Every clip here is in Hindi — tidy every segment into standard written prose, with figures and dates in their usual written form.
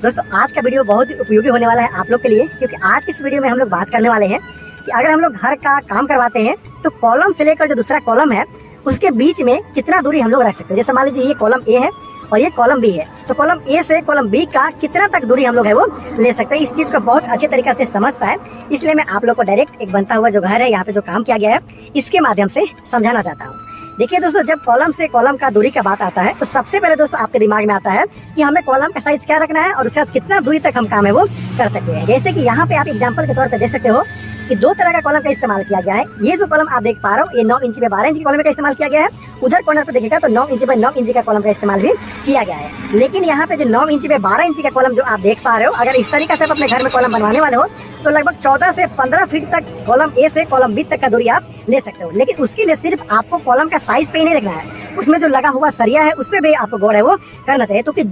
दोस्तों आज का वीडियो बहुत ही उपयोगी होने वाला है आप लोग के लिए, क्योंकि आज की इस वीडियो में हम लोग बात करने वाले हैं कि अगर हम लोग घर का काम करवाते हैं तो कॉलम से लेकर जो दूसरा कॉलम है उसके बीच में कितना दूरी हम लोग रख सकते हैं। जैसे मान लीजिए ये कॉलम ए है और ये कॉलम बी है, तो कॉलम ए से कॉलम बी का कितना तक दूरी हम लोग है वो ले सकते हैं। इस चीज को बहुत अच्छे तरीके से समझता है, इसलिए मैं आप लोग को डायरेक्ट एक बनता हुआ जो घर है, यहाँ पे जो काम किया गया है, इसके माध्यम से समझाना चाहता हूँ। देखिए दोस्तों, जब कॉलम से कॉलम का दूरी का बात आता है तो सबसे पहले दोस्तों आपके दिमाग में आता है कि हमें कॉलम का साइज क्या रखना है और उसके साथ कितना दूरी तक हम काम है वो कर सकते हैं। जैसे कि यहाँ पे आप एग्जांपल के तौर पे देख सकते हो कि दो तरह का कॉलम का इस्तेमाल किया गया है। ये जो कॉलम आप देख पा रहे हो ये 9 इंच पे 12 इंच की कॉलम का इस्तेमाल किया गया है। उधर कॉर्नर पे देखिएगा तो 9 इंच पे 9 इंच का कॉलम का इस्तेमाल भी किया गया है। लेकिन यहाँ पे जो 9 इंच पे 12 इंच का कॉलम जो आप देख पा रहे हो, अगर इस तरीके से आप अपने घर में कॉलम बनवाने वाले हो तो लगभग 14 से 15 फीट तक कॉलम ए से कॉलम बी तक का दूरी आप ले सकते हो। लेकिन उसके लिए सिर्फ आपको कॉलम का साइज पे ही नहीं देखना है, उसमें जो लगा हुआ सरिया है उसपे भी आपको गौर है वो करना चाहिए। क्योंकि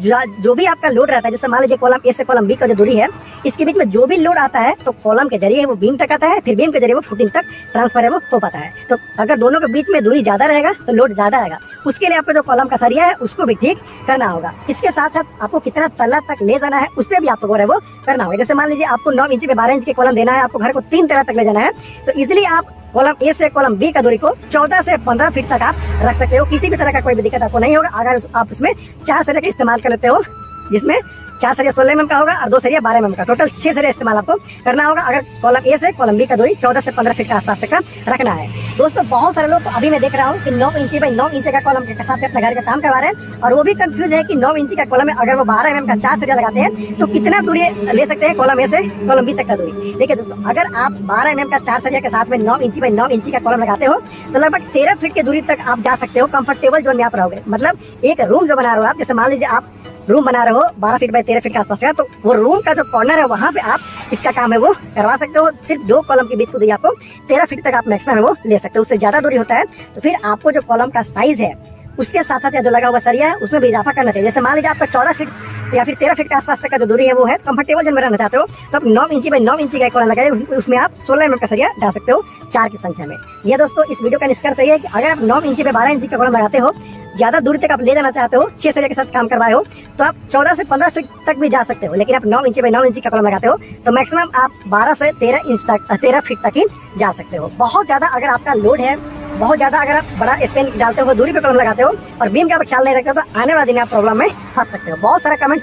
जो भी आपका लोड रहता है, जैसे मान लीजिए कॉलम ए से कॉलम बी का जो दूरी है, इसके बीच में जो भी लोड आता है तो कॉलम के जरिए वो बीम तक आता है, फिर बीम के जरिए वो फुटिंग तक ट्रांसफर है वो हो पाता है। तो अगर दोनों के बीच में दूरी ज्यादा रहेगा तो लोड ज्यादा आएगा। उसके लिए आपको जो कॉलम का सरिया है उसको भी ठीक करना होगा। इसके साथ साथ आपको कितना तल्ला तक ले जाना है उसपे भी आपको गौर है वो करना होगा। जैसे मान लीजिए आपको 9 इंच पे 12 इंच के कॉलम देना है, आपको घर को 3 तल्ला तक ले जाना है, तो इजिली आप कॉलम ए से कॉलम बी का दूरी को 14 से 15 फीट तक आप रख सकते हो। किसी भी तरह का कोई भी दिक्कत आपको नहीं होगा अगर आप उसमें 4 सरिया का इस्तेमाल कर लेते हो, जिसमें 4 सरिया 16 mm का होगा और 2 सरिया 12 mm का, टोटल 6 सरिया इस्तेमाल आपको करना होगा अगर कॉलम ए से कॉलम बी का दूरी 14 से 15 फीट के आसपास तक का रखना है। दोस्तों बहुत सारे लोग अभी मैं देख रहा हूँ कि 9 इंच बाई 9 इंच का कॉलम के साथ अपने घर का काम करवा रहे हैं और वो भी कंफ्यूज है कि 9 इंच का कॉलम में अगर वो 12 mm का 4 सरिया लगाते हैं तो कितना दूरी ले सकते हैं कॉलम ए से कॉलम बी तक का दूरी। देखिए दोस्तों, अगर आप 12 mm का 4 सरिया के साथ में 9 इंच बाई 9 इंच का कॉलम लगाते हो तो लगभग 13 फीट की दूरी तक आप जा सकते हो कंफर्टेबल जोन में आप रहोगे। मतलब एक रूम जो बना रहे हो आप, जैसे मान लीजिए आप रूम बना रहे हो 12 फीट बाई 13 फीट के आसपास का, तो वो रूम का जो कॉर्नर है वहाँ पे आप इसका काम है वो करवा सकते हो। सिर्फ 2 कॉलम के बीच की दूरी आपको 13 फीट तक आप मैक्सिमम है वो ले सकते हो। उससे ज्यादा दूरी होता है तो फिर आपको जो कॉलम का साइज है उसके साथ साथ जो लगा हुआ सरिया है उसमें भी इजाफा करना चाहिए। जैसे मान लीजिए आपका 14 फीट या फिर 13 फीट के आसपास तक का जो दूरी है वो है, कंफर्टेबल जोन में रहना चाहते हो तो आप 9 इंच बाई 9 इंच का कॉलम लगाइए, उसमें आप 16 mm का सरिया डाल सकते हो 4 की संख्या में। ये दोस्तों इस वीडियो का निष्कर्ष है कि अगर आप 9 इंच पे 12 इंच का कॉलम लगाते हो, ज्यादा दूरी तक आप ले जाना चाहते हो, 6 सरिया के साथ काम करवाए हो, तो आप 14 से 15 फीट तक भी जा सकते हो। लेकिन आप 9 इंच बाई 9 इंच का कॉलम लगाते हो तो मैक्सिमम आप 12 से 13 इंच तक 13 फीट तक ही जा सकते हो। बहुत ज्यादा अगर आपका लोड है, बहुत ज्यादा अगर आप बड़ा स्पेन डालते हो, दूरी पे कॉलम लगाते हो और बीम का ख्याल नहीं रखते हो तो आने वाले दिन आप प्रॉब्लम में फंस सकते हो। बहुत सारा कमेंट